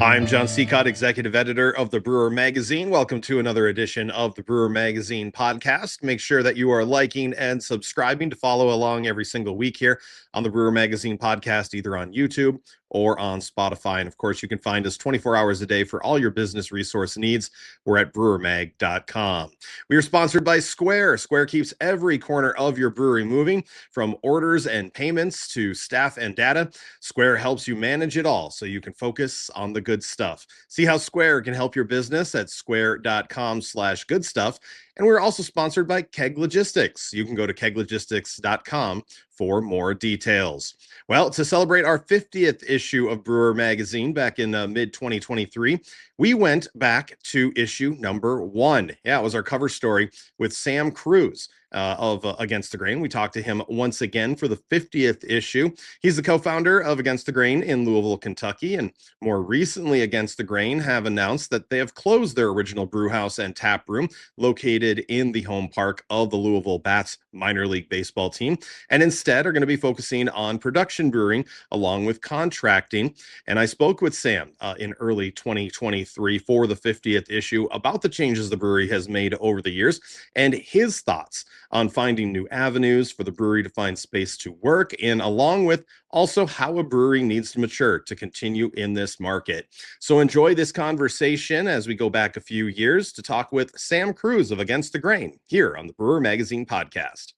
I'm Jon Sicotte, executive editor of the Brewer Magazine. Welcome to another edition of the Brewer Magazine podcast. Make sure that you are liking and subscribing to follow along every single week here on the Brewer Magazine podcast, either on YouTube or on Spotify. And of course, you can find us 24 hours a day for all your business resource needs. We're at brewermag.com. We are sponsored by Square. Square keeps every corner of your brewery moving, from orders and payments to staff and data. Square helps you manage it all so you can focus on the good stuff. See how Square can help your business at square.com/good stuff. And we're also sponsored by Keg Logistics. You can go to keglogistics.com for more details. Well, to celebrate our 50th issue of Brewer Magazine back in mid-2023, we went back to issue number 1. Yeah, it was our cover story with Sam Cruz of Against the Grain. We talked to him once again for the 50th issue. He's the co-founder of Against the Grain in Louisville, Kentucky, and more recently, Against the Grain have announced that they have closed their original brew house and tap room located in the home park of the Louisville Bats minor league baseball team, and instead are going to be focusing on production brewing along with contracting. And I spoke with Sam in early 2023 for the 50th issue about the changes the brewery has made over the years and his thoughts on finding new avenues for the brewery to find space to work in, along with also how a brewery needs to mature to continue in this market. So enjoy this conversation as we go back a few years to talk with Sam Cruz of Against the Grain here on the Brewer Magazine podcast.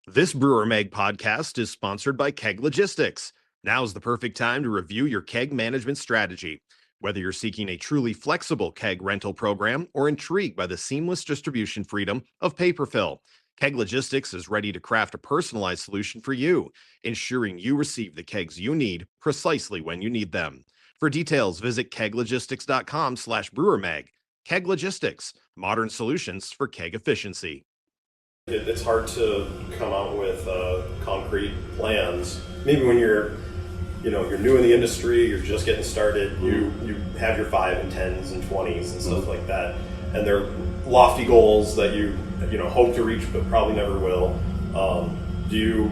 This Brewer Mag podcast is sponsored by Keg Logistics. Now's the perfect time to review your keg management strategy. Whether you're seeking a truly flexible keg rental program or intrigued by the seamless distribution freedom of paper fill, Keg Logistics is ready to craft a personalized solution for you, ensuring you receive the kegs you need precisely when you need them. For details, visit keglogistics.com/brewermag. Keg Logistics, modern solutions for keg efficiency. It's hard to come out with concrete plans. Maybe when you're new in the industry, you're just getting started, you have your 5 and 10s and 20s and stuff like that, and they're lofty goals that you hope to reach but probably never will. Do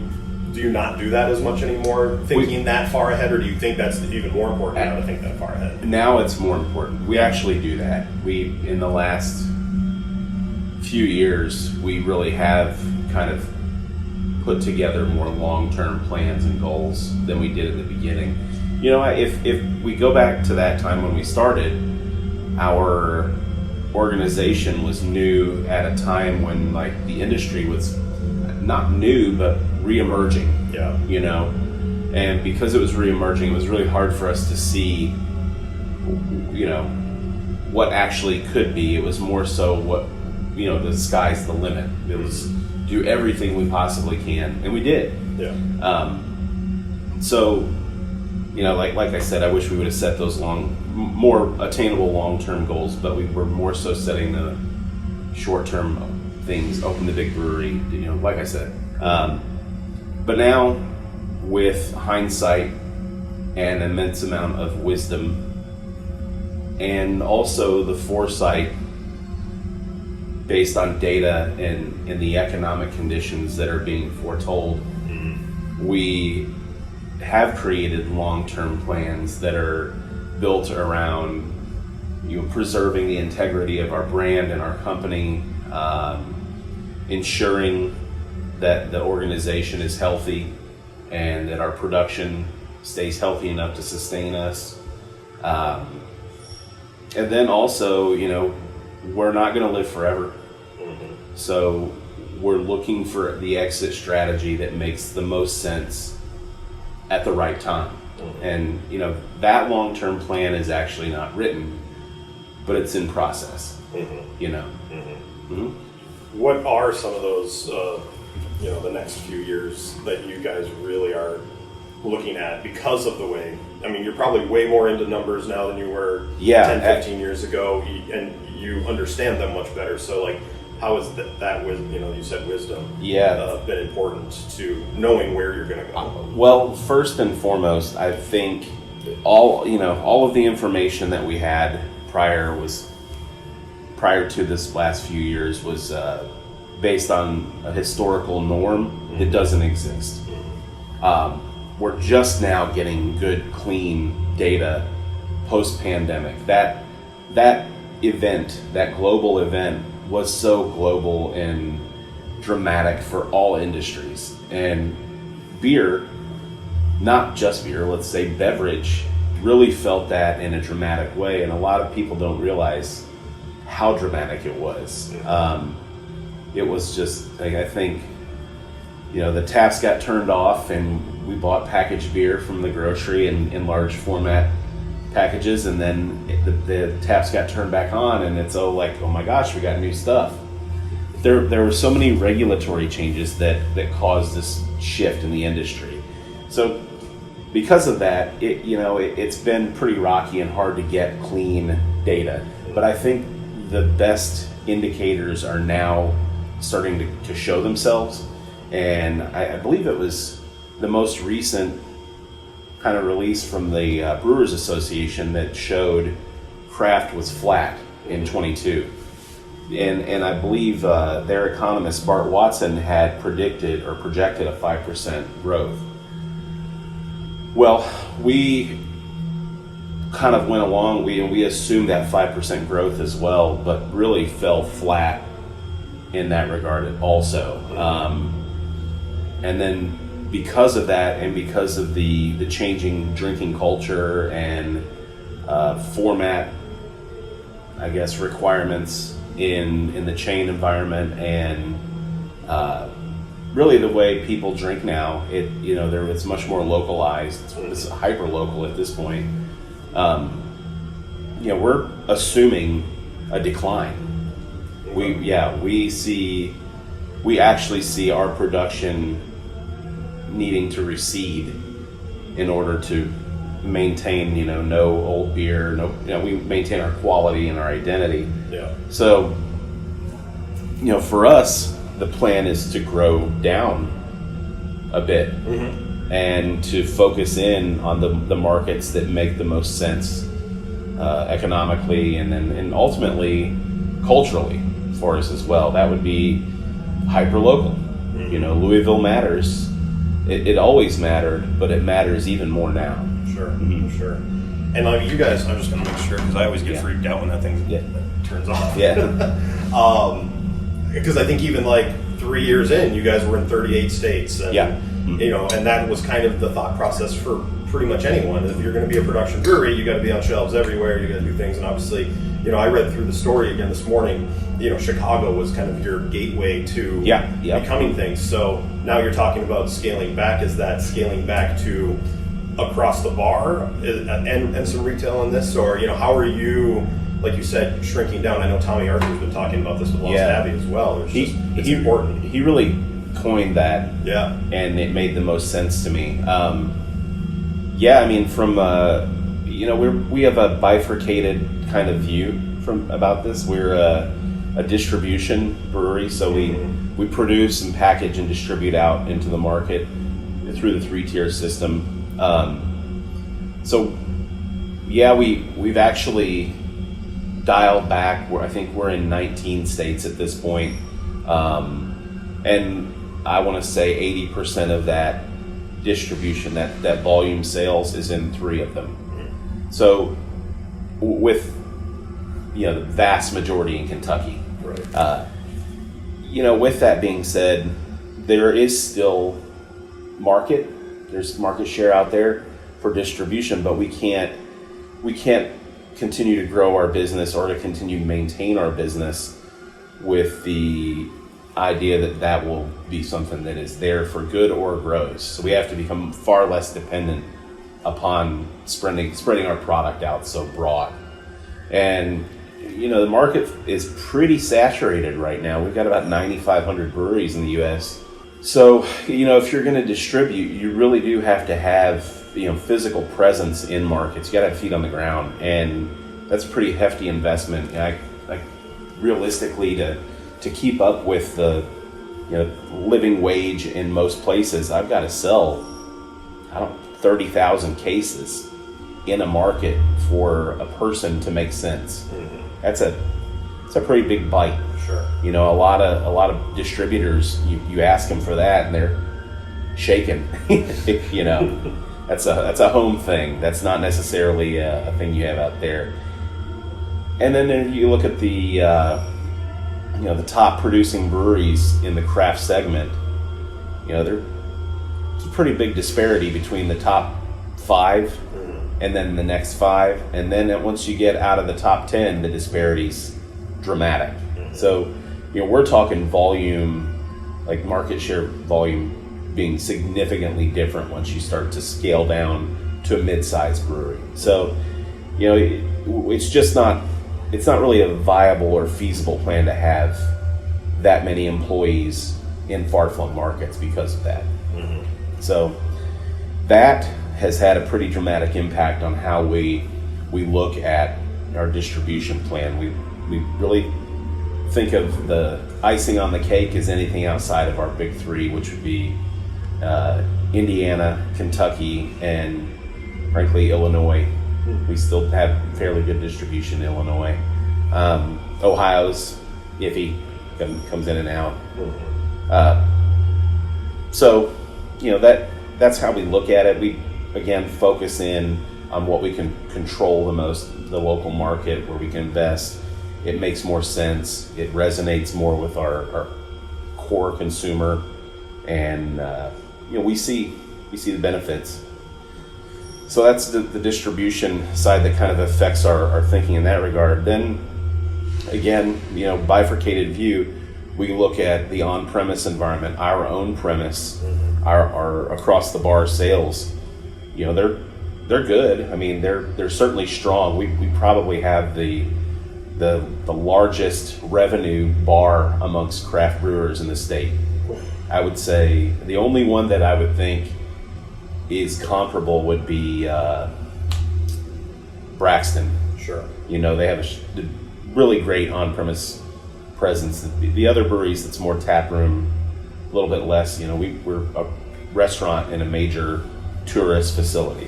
you not do that as much anymore, thinking that far ahead, or do you think that's even more important now to think that far ahead? Now it's more important. We actually do that. In the last few years, we really have kind of put together more long-term plans and goals than we did at the beginning. If we go back to that time when we started, our organization was new at a time when the industry was not new but re-emerging. Yeah. And because it was re-emerging, it was really hard for us to see what actually could be. It was more so what the sky's the limit. It was do everything we possibly can, and we did. Yeah. So like I said, I wish we would have set those more attainable long-term goals, but we were more so setting the short-term things, open the big brewery, like I said. But now, with hindsight and an immense amount of wisdom, and also the foresight based on data and the economic conditions that are being foretold, we have created long-term plans that are built around preserving the integrity of our brand and our company, ensuring that the organization is healthy and that our production stays healthy enough to sustain us. And then also, we're not going to live forever. So we're looking for the exit strategy that makes the most sense at the right time. And that long-term plan is actually not written, but it's in process. What are some of those the next few years that you guys really are looking at because of the way, you're probably way more into numbers now than you were 10, 15 years ago, and you understand them much better. So how is that with, you said wisdom, been important to knowing where you're going to go? Well, first and foremost, I think all of the information that we had prior to this last few years was based on a historical norm that doesn't exist. We're just now getting good, clean data post-pandemic. That event, that global event, was so global and dramatic for all industries. And beer, not just beer, let's say beverage, really felt that in a dramatic way. And a lot of people don't realize how dramatic it was. It was just, like, I think, the taps got turned off and we bought packaged beer from the grocery in large format packages, and then the taps got turned back on, and it's oh my gosh, we got new stuff. There were so many regulatory changes that caused this shift in the industry. So because of that, it's been pretty rocky and hard to get clean data. But I think the best indicators are now starting to show themselves. And I believe it was the most recent kind of release from the Brewers Association that showed craft was flat in 22. And I believe their economist, Bart Watson, had predicted or projected a 5% growth. Well, we kind of went along, we assumed that 5% growth as well, but really fell flat in that regard also. And then because of that, and because of the changing drinking culture and format, I guess, requirements in the chain environment, and really the way people drink now, it's much more localized. It's hyper local at this point. We're assuming a decline. We actually see our production needing to recede in order to maintain, no old beer, we maintain our quality and our identity. Yeah. So, for us, the plan is to grow down a bit, and to focus in on the markets that make the most sense economically and ultimately culturally for us as well. That would be hyper local. Louisville matters. It always mattered, but it matters even more now. Sure. And you guys, I'm just going to make sure, because I always get freaked out when that thing turns off. Yeah. Because I think even 3 years in, you guys were in 38 states. And, and that was kind of the thought process for pretty much anyone. If you're going to be a production brewery, you got to be on shelves everywhere. You got to do things, and obviously, I read through the story again this morning. Chicago was kind of your gateway to becoming things. So now you're talking about scaling back. Is that scaling back to across the bar and some retail in this, or how are you, like you said, shrinking down? I know Tommy Arthur's been talking about this with Lost Abbey as well. It's important. He really coined that, and it made the most sense to me. From we have a bifurcated kind of view about this. We're a distribution brewery, so we produce and package and distribute out into the market through the 3-tier system. We've actually dialed back. I think we're in 19 states at this point, and I want to say 80% of that distribution, that volume sales, is in 3 of them. So with the vast majority in Kentucky. Right. With that being said, there is still there's market share out there for distribution, but we can't continue to grow our business or to continue to maintain our business with the idea that will be something that is there for good or grows. So we have to become far less dependent upon spreading our product out so broad. And the market is pretty saturated right now. We've got about 9,500 breweries in the U.S. So, if you're going to distribute, you really do have to have, physical presence in markets. You got to have feet on the ground, and that's a pretty hefty investment. Realistically, to keep up with the, living wage in most places, I've got to sell, 30,000 cases in a market for a person to make sense. That's a pretty big bite. Sure. A lot of distributors, you ask them for that and they're shaking. that's a home thing. That's not necessarily a thing you have out there. And then if you look at the the top producing breweries in the craft segment, there's a pretty big disparity between the top 5 and then the next 5, and then once you get out of the top 10, the disparity's dramatic. So, we're talking volume, like market share volume being significantly different once you start to scale down to a mid-sized brewery. So, it's not really a viable or feasible plan to have that many employees in far-flung markets because of that. So that has had a pretty dramatic impact on how we look at our distribution plan. We really think of the icing on the cake as anything outside of our big 3, which would be Indiana, Kentucky, and frankly Illinois. We still have fairly good distribution in Illinois. Ohio's iffy, comes in and out. So, that's how we look at it. We, again, focus in on what we can control the most, the local market where we can invest. It makes more sense. It resonates more with our core consumer, and we see the benefits. So that's the distribution side that kind of affects our thinking in that regard. Then, again, bifurcated view, we look at the on-premise environment, our own premise, our across the bar sales. They're good. I mean, they're certainly strong. We probably have the largest revenue bar amongst craft brewers in the state. I would say the only one that I would think is comparable would be Braxton. Sure. They have a really great on-premise presence. The other breweries, it's more tap room, a little bit less. We're a restaurant in a major tourist facility,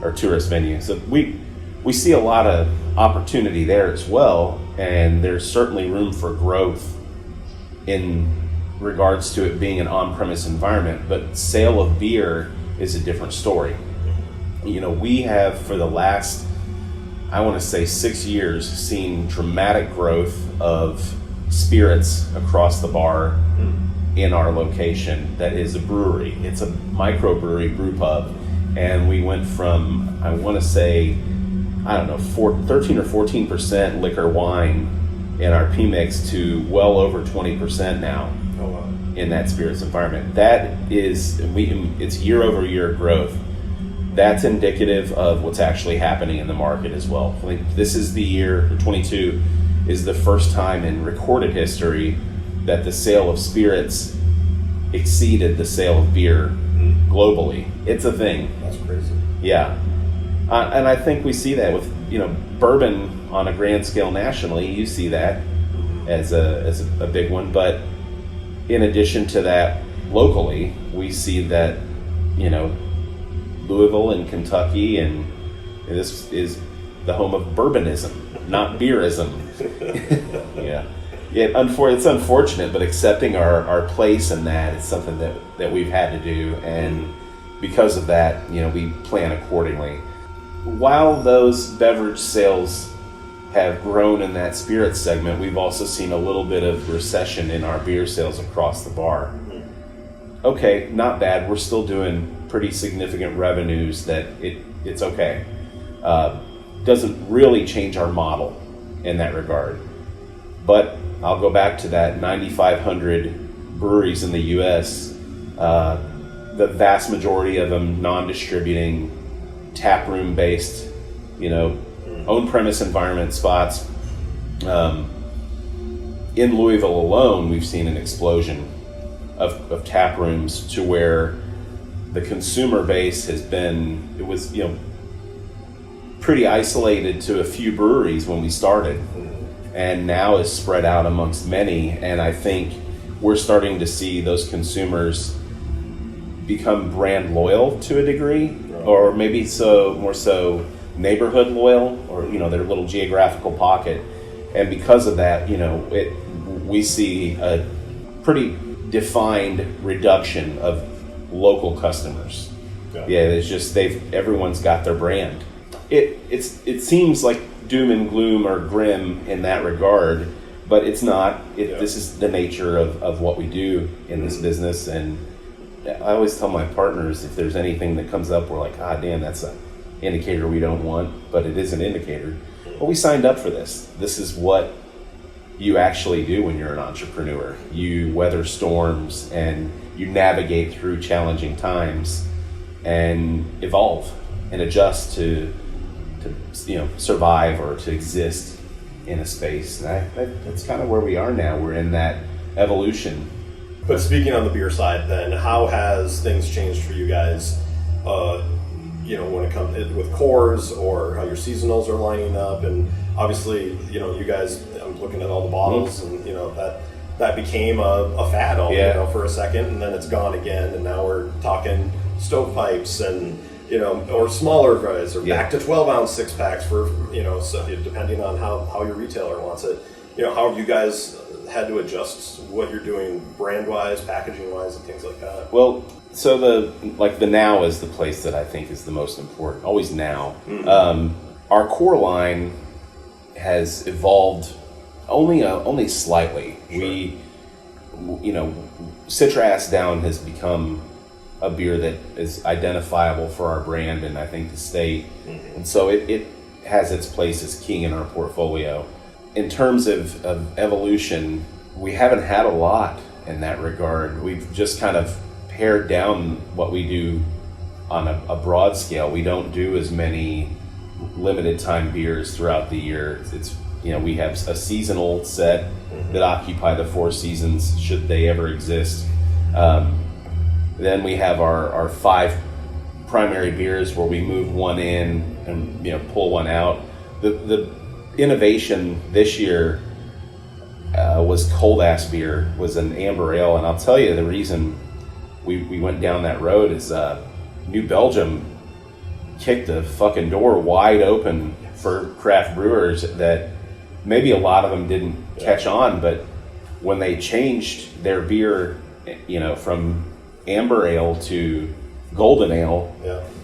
or tourist venue. So we see a lot of opportunity there as well, and there's certainly room for growth in regards to it being an on-premise environment. But sale of beer is a different story. We have, for the last, I want to say 6 years, seen dramatic growth of spirits across the bar in our location that is a brewery. It's a microbrewery brew pub, and we went from, I want to say, 13 or 14% liquor wine in our P-mix to well over 20% now. Oh, wow. In that spirits environment. That is, it's year over year growth. That's indicative of what's actually happening in the market as well. I think this is the year, 22 is the first time in recorded history that the sale of spirits exceeded the sale of beer globally. It's a thing. That's crazy. Yeah. And I think we see that with, bourbon on a grand scale nationally. You see that as a big one. But in addition to that, locally, we see that, Louisville and Kentucky, and this is the home of bourbonism, not beerism. Yeah. It's unfortunate, but accepting our place in that is something that we've had to do, and because of that, we plan accordingly. While those beverage sales have grown in that spirit segment, we've also seen a little bit of recession in our beer sales across the bar. Okay, not bad. We're still doing pretty significant revenues that it's okay. Doesn't really change our model in that regard. But I'll go back to that 9,500 breweries in the U.S., the vast majority of them non-distributing, tap room based, own premise environment spots. In Louisville alone, we've seen an explosion of tap rooms to where the consumer base was pretty isolated to a few breweries when we started, and now is spread out amongst many. And I think we're starting to see those consumers become brand loyal to a degree, or maybe more so neighborhood loyal, or their little geographical pocket. And because of that, we see a pretty defined reduction of local customers. Yeah, it's just everyone's got their brand. It seems like doom and gloom or grim in that regard, but it's not. This is the nature of what we do in this business, and I always tell my partners, if there's anything that comes up, we're like, damn, that's an indicator we don't want, but it is an indicator. Well, we signed up for this. This is what you actually do when you're an entrepreneur. You weather storms and you navigate through challenging times and evolve and adjust to survive or to exist in a space. And that's kind of where we are now. We're in that evolution. But speaking on the beer side, then, how has things changed for you guys? When it comes with cores, or how your seasonals are lining up, and obviously, you guys. I'm looking at all the bottles, and that became a fad for a second, and then it's gone again, and now we're talking stovepipes and or smaller guys, or back to 12-ounce 6-packs for so depending on how your retailer wants it. How have you guys had to adjust what you're doing brand-wise, packaging-wise, and things like that? Well, so the now is the place that I think is the most important. Always now. Our core line has evolved only slightly. Sure. Citra Down has become a beer that is identifiable for our brand and I think the state. Mm-hmm. And so it has its place as king in our portfolio. In terms of evolution, we haven't had a lot in that regard. We've just kind of pared down what we do on a broad scale. We don't do as many limited time beers throughout the year. We have a seasonal set that occupy the 4 seasons should they ever exist. Then we have our 5 primary beers where we move one in and pull one out. The innovation this year was cold ass beer, was an amber ale, and I'll tell you the reason we went down that road is New Belgium kicked the fucking door wide open for craft brewers that maybe a lot of them didn't catch on, but when they changed their beer, from amber ale to golden ale,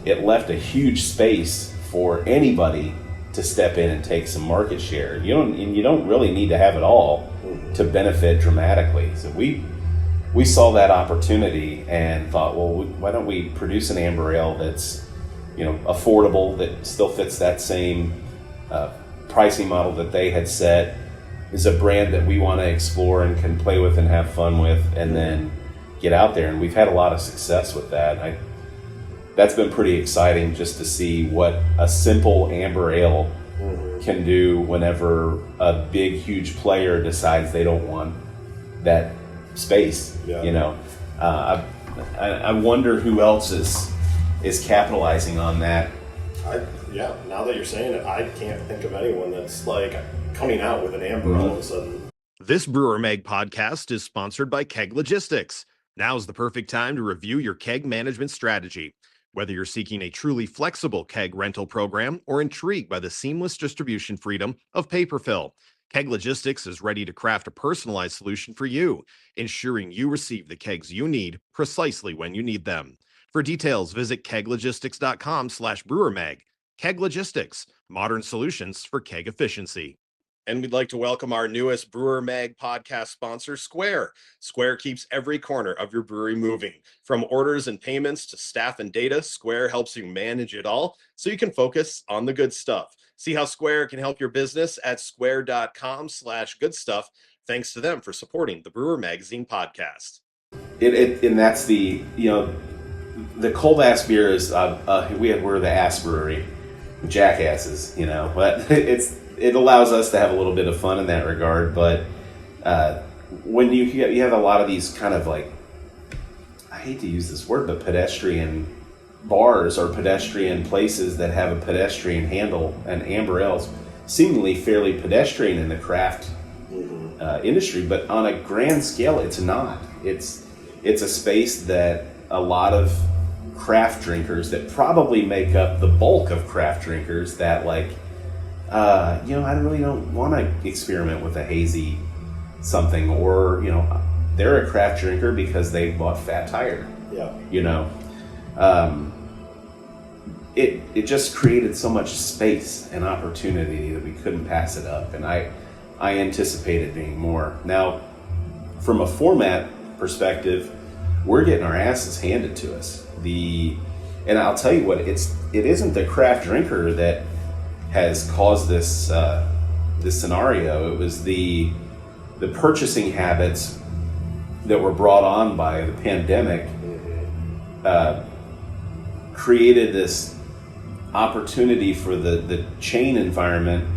it left a huge space for anybody to step in and take some market share. You don't really need to have it all to benefit dramatically. So we saw that opportunity and thought, well, why don't we produce an amber ale that's affordable, that still fits that same pricing model that they had set, is a brand that we want to explore and can play with and have fun with, and then get out there. And we've had a lot of success with that. That's been pretty exciting just to see what a simple amber ale can do whenever a big, huge player decides they don't want that space. I wonder who else is capitalizing on that. Now that you're saying it, I can't think of anyone that's like coming out with an amber all of a sudden. This Brewer Mag podcast is sponsored by Keg Logistics. Now's the perfect time to review your keg management strategy. Whether you're seeking a truly flexible keg rental program or intrigued by the seamless distribution freedom of paper fill, Keg Logistics is ready to craft a personalized solution for you, ensuring you receive the kegs you need precisely when you need them. For details, visit keglogistics.com/brewermag. Keg Logistics, modern solutions for keg efficiency. And we'd like to welcome our newest Brewer Mag podcast sponsor, Square. Square keeps every corner of your brewery moving. From orders and payments to staff and data, Square helps you manage it all so you can focus on the good stuff. See how Square can help your business at square.com/goodstuff. Thanks to them for supporting the Brewer Magazine podcast. And that's the cold ass beer is we're the ass brewery, jackasses, but it allows us to have a little bit of fun in that regard. But when you have a lot of these kind of like, I hate to use this word, but pedestrian bars or pedestrian places that have a pedestrian handle, and amber ales seemingly fairly pedestrian in the craft industry, but on a grand scale, it's not. It's a space that a lot of craft drinkers that probably make up the bulk of craft drinkers that I really don't want to experiment with a hazy something, or they're a craft drinker because they bought Fat Tire. it just created so much space and opportunity that we couldn't pass it up. And I anticipated being more. Now, from a format perspective, we're getting our asses handed to us. And I'll tell you what, it isn't the craft drinker that has caused this scenario. It was the purchasing habits that were brought on by the pandemic created this opportunity for the chain environment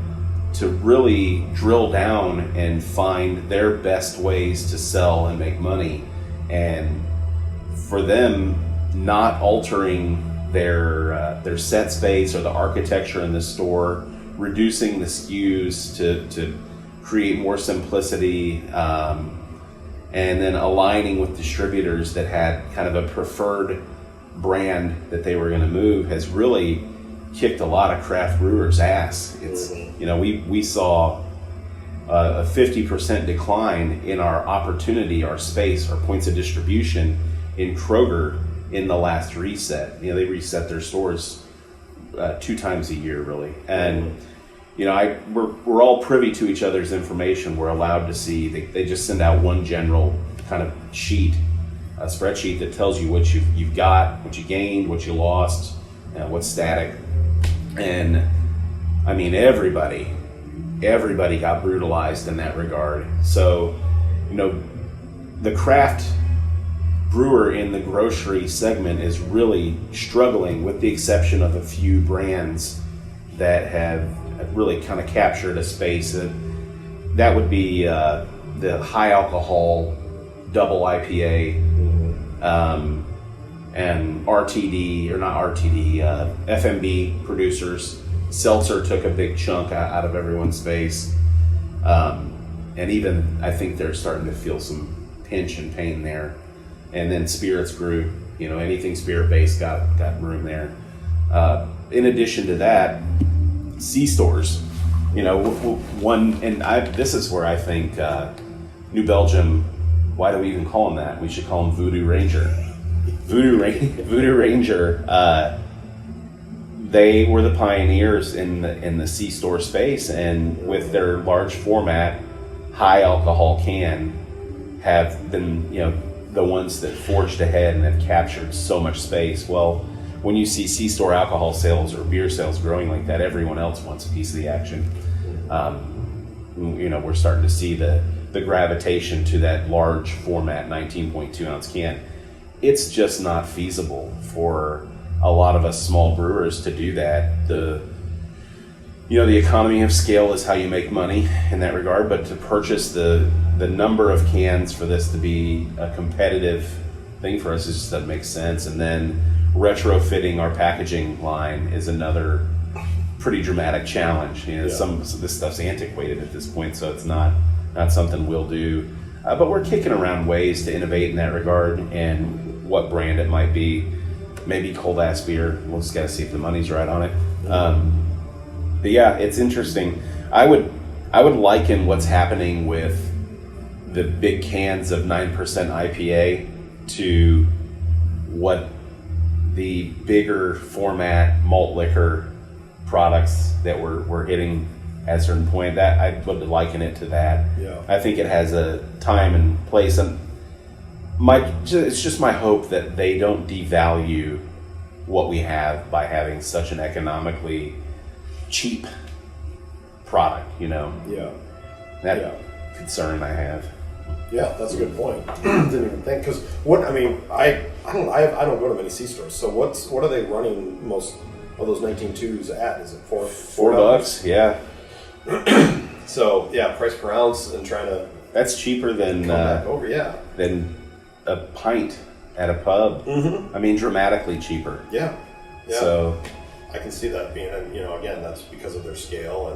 to really drill down and find their best ways to sell and make money, and for them not altering their set space or the architecture in the store, reducing the SKUs to create more simplicity, and then aligning with distributors that had kind of a preferred brand that they were going to move, has really kicked a lot of craft brewers' ass. It's, you know, we saw a 50% decline in our opportunity, our space, our points of distribution in Kroger in the last reset. You know, they reset their stores 2 times a year, really. And you know, we're all privy to each other's information. We're allowed to see. They just send out one general kind of sheet, a spreadsheet that tells you what you've got, what you gained, what you lost, what's static. And I mean, everybody got brutalized in that regard. So, you know, the craft brewer in the grocery segment is really struggling, with the exception of a few brands that have really kind of captured a space. That would be the high alcohol double IPA, and RTD, or not RTD, FMB producers. Seltzer took a big chunk out of everyone's space. And even, I think they're starting to feel some pinch and pain there. And then spirits grew, you know, anything spirit based got room there. In addition to that, C-stores, you know, this is where I think New Belgium, why do we even call them that? We should call them Voodoo Ranger. Voodoo Ranger, they were the pioneers in the C-store space, and with their large format, high alcohol can, have been, you know, the ones that forged ahead and have captured so much space. Well, when you see C-store alcohol sales or beer sales growing like that, everyone else wants a piece of the action. You know, we're starting to see the gravitation to that large format 19.2 ounce can. It's just not feasible for a lot of us small brewers to do that. The economy of scale is how you make money in that regard, but to purchase the number of cans for this to be a competitive thing for us, it just doesn't make sense. And then retrofitting our packaging line is another pretty dramatic challenge. You know, some of this stuff's antiquated at this point, so it's not something we'll do. But we're kicking around ways to innovate in that regard, and what brand it might be. Maybe cold ass beer. We'll just gotta see if the money's right on it. But yeah, it's interesting. I would liken what's happening with the big cans of 9% IPA to what the bigger format malt liquor products that we're hitting at a certain point. That I would liken it to that. Yeah. I think it has a time and place, and it's just my hope that they don't devalue what we have by having such an economically cheap product, you know. Concern I have. Yeah, that's a good point. Didn't even think, because I don't go to many C-stores. So what are they running most of those 19.2s at? Is it $4? Yeah. So yeah, price per ounce, and trying to. That's cheaper than than a pint at a pub. Mm-hmm. I mean, dramatically cheaper. Yeah. So I can see that being, you know, again, that's because of their scale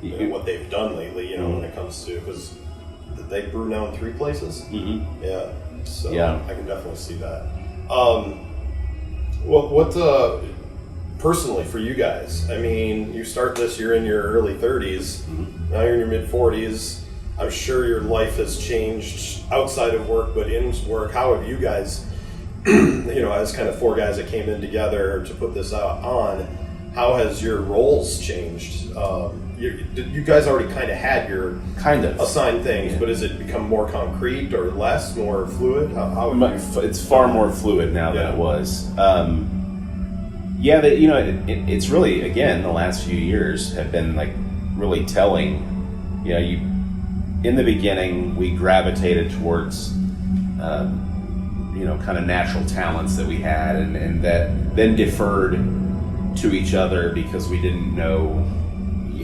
and what they've done lately. You know, when it comes to, because they brew now in 3 places. Mm-hmm. Yeah. So I can definitely see that. What personally for you guys? I mean, you start this, you're in your early 30s. Mm-hmm. Now you're in your mid 40s. I'm sure your life has changed outside of work, but in work. How have you guys as kind of 4 guys that came in together to put this out on, how has your roles changed? You guys already kind of had your assigned things, but has it become more concrete or less, more fluid? How would you... It's far more fluid now than it was. It's really, again, the last few years have been like really telling. In the beginning, we gravitated towards, kind of natural talents that we had, and that then deferred to each other because we didn't know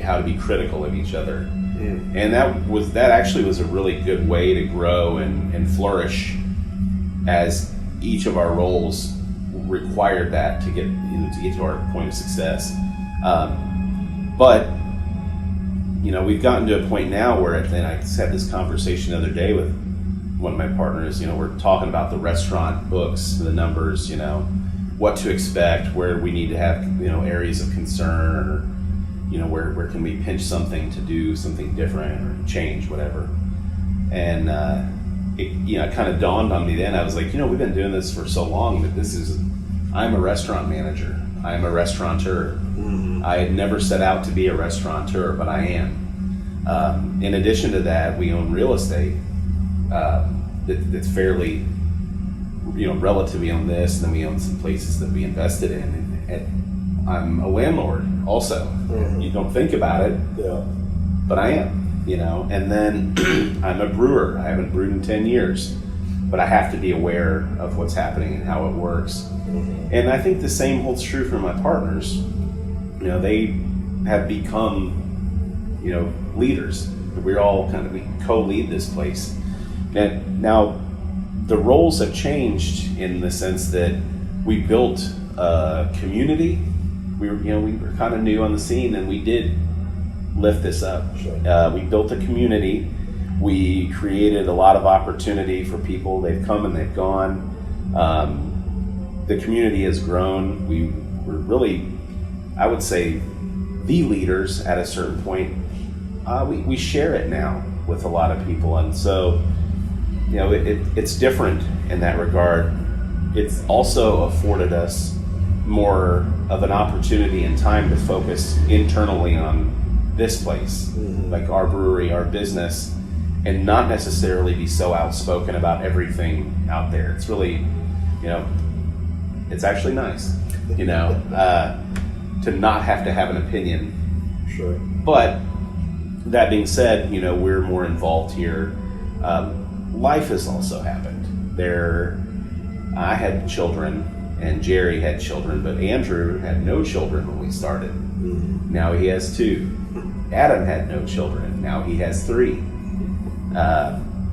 how to be critical of each other. And that actually was a really good way to grow and flourish, as each of our roles required that to get to our point of success. But we've gotten to a point now where, and I had this conversation the other day with one of my partners. We're talking about the restaurant books, the numbers, what to expect, where we need to have areas of concern, or where can we pinch something to do something different or change whatever. And it kind of dawned on me then. I was like, we've been doing this for so long that I'm a restaurant manager. I'm a restaurateur. I had never set out to be a restaurateur, but I am. In addition to that, we own real estate that's fairly, relatively on this, and then we own some places that we invested in. And I'm a landlord also. You don't think about it, but I am, And then I'm a brewer. I haven't brewed in 10 years, but I have to be aware of what's happening and how it works. And I think the same holds true for my partners. They have become, leaders. We co-lead this place. And now the roles have changed in the sense that we built a community. We were kind of new on the scene, and we did lift this up. We built a community. We created a lot of opportunity for people. They've come and they've gone. The community has grown. We were really, I would say, the leaders at a certain point. We share it now with a lot of people, and so it's different in that regard. It's also afforded us more of an opportunity and time to focus internally on this place, like our brewery, our business, and not necessarily be so outspoken about everything out there. It's really, it's actually nice, to not have to have an opinion. Sure. But that being said, we're more involved here. Life has also happened. I had children, and Jerry had children, but Andrew had no children when we started. Now he has 2. Adam had no children. Now he has 3.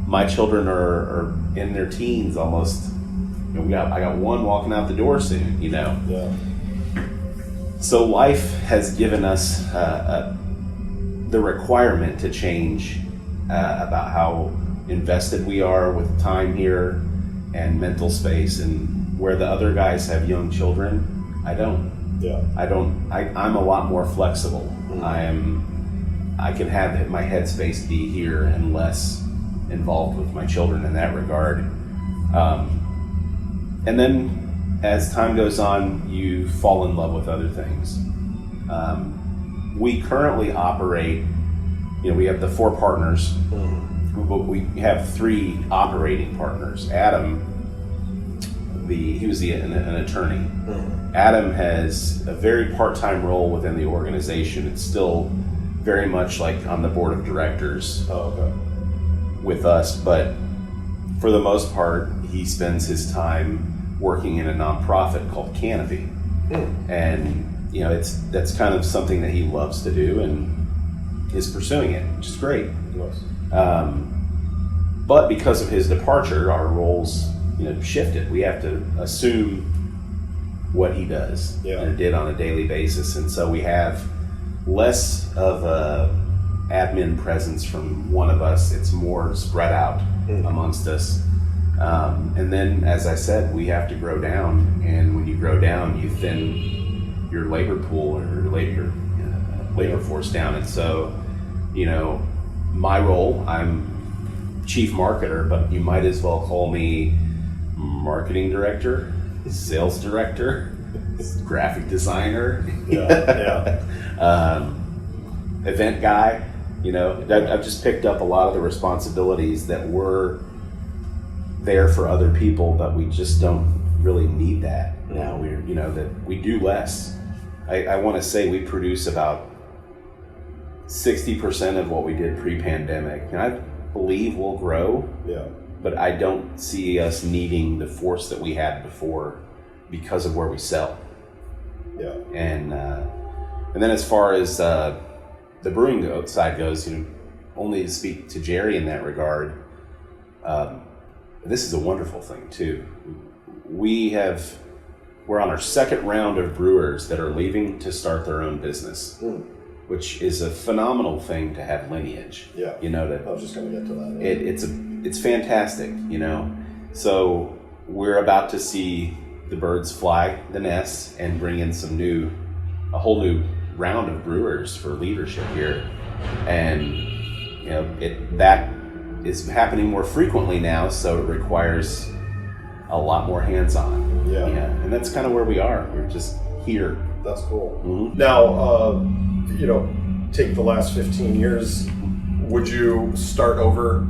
My children are in their teens almost. I got one walking out the door soon. Yeah. So life has given us the requirement to change about how invested we are with time here and mental space, and where the other guys have young children, I don't. Yeah. I'm a lot more flexible. I can have my headspace be here and less involved with my children in that regard. And then as time goes on, you fall in love with other things. We currently operate, we have the 4 partners, but we have 3 operating partners. Adam, he was an attorney. Adam has a very part-time role within the organization. It's still very much like on the board of directors with us, but for the most part, he spends his time working in a nonprofit called Canopy. And that's kind of something that he loves to do and is pursuing it, which is great. But because of his departure, our roles shifted. We have to assume what he does and did on a daily basis, and so we have less of a admin presence from one of us. It's more spread out amongst us. And then, as I said, we have to grow down, and when you grow down, you thin your labor pool or your labor force down. And so, my role, I'm chief marketer, but you might as well call me marketing director, sales director, graphic designer, event guy. You know, I've just picked up a lot of the responsibilities that were there for other people, but we just don't really need that now. We're, you know, that we do less. I want to say we produce about 60% of what we did pre-pandemic, and I believe we'll grow. Yeah. But I don't see us needing the force that we had before because of where we sell. Yeah. And then as far as the brewing side goes, you know, only to speak to Jerry in that regard, this is a wonderful thing too. We're on our second round of brewers that are leaving to start their own business, which is a phenomenal thing to have lineage. Yeah. You know, I was just going to get to that. It's fantastic, you know. So we're about to see the birds fly the nest and bring in a whole new round of brewers for leadership here, and you know that is happening more frequently now. So it requires a lot more hands-on. Yeah, and that's kind of where we are. We're just here. That's cool. Mm-hmm. Now, you know, take the last 15 years. Would you start over?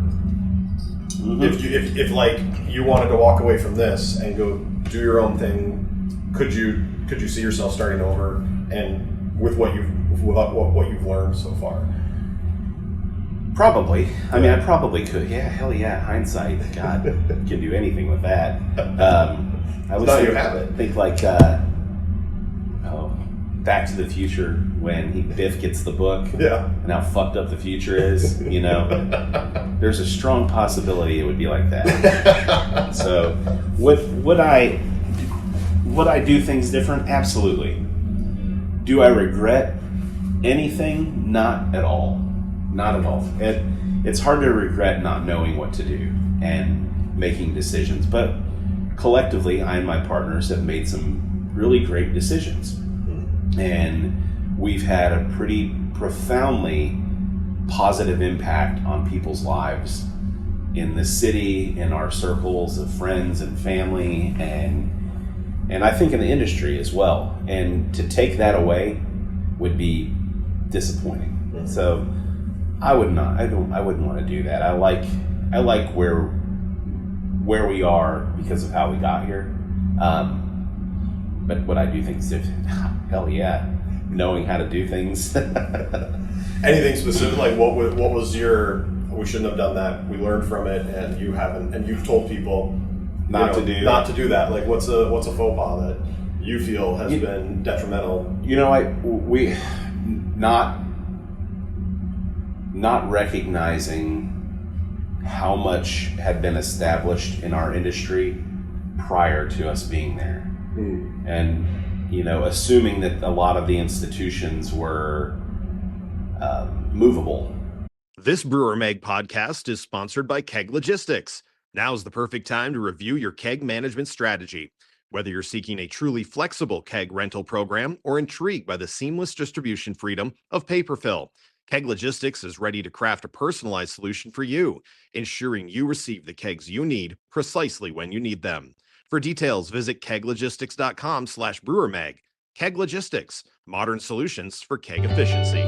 Mm-hmm. If like you wanted to walk away from this and go do your own thing, could you see yourself starting over and with what you've learned so far? Probably. I mean, I probably could. Yeah, hell yeah. Hindsight, God, can do anything with that. I would think like Back to the Future when Biff gets the book. Yeah. And how fucked up the future is. You know, there's a strong possibility it would be like that. So, would I do things different? Absolutely. Do I regret anything? Not at all. Not at all. It's hard to regret not knowing what to do and making decisions, but collectively, I and my partners have made some really great decisions. And we've had a pretty profoundly positive impact on people's lives in the city, in our circles of friends and family, and I think in the industry as well. And to take that away would be disappointing. So I wouldn't want to do that. I like where we are because of how we got here. But what I do think is hell yeah, knowing how to do things. Anything specific, like what was your, we shouldn't have done that, we learned from it, and you haven't, and you've told people not to do that. Like what's a faux pas that you feel has been detrimental? You know, we not recognizing how much had been established in our industry prior to us being there. And, you know, assuming that a lot of the institutions were movable. This Brewer Mag podcast is sponsored by Keg Logistics. Now's the perfect time to review your keg management strategy. Whether you're seeking a truly flexible keg rental program or intrigued by the seamless distribution freedom of paper fill, Keg Logistics is ready to craft a personalized solution for you, ensuring you receive the kegs you need precisely when you need them. For details, visit keglogistics.com/brewermag. Keg Logistics, modern solutions for keg efficiency.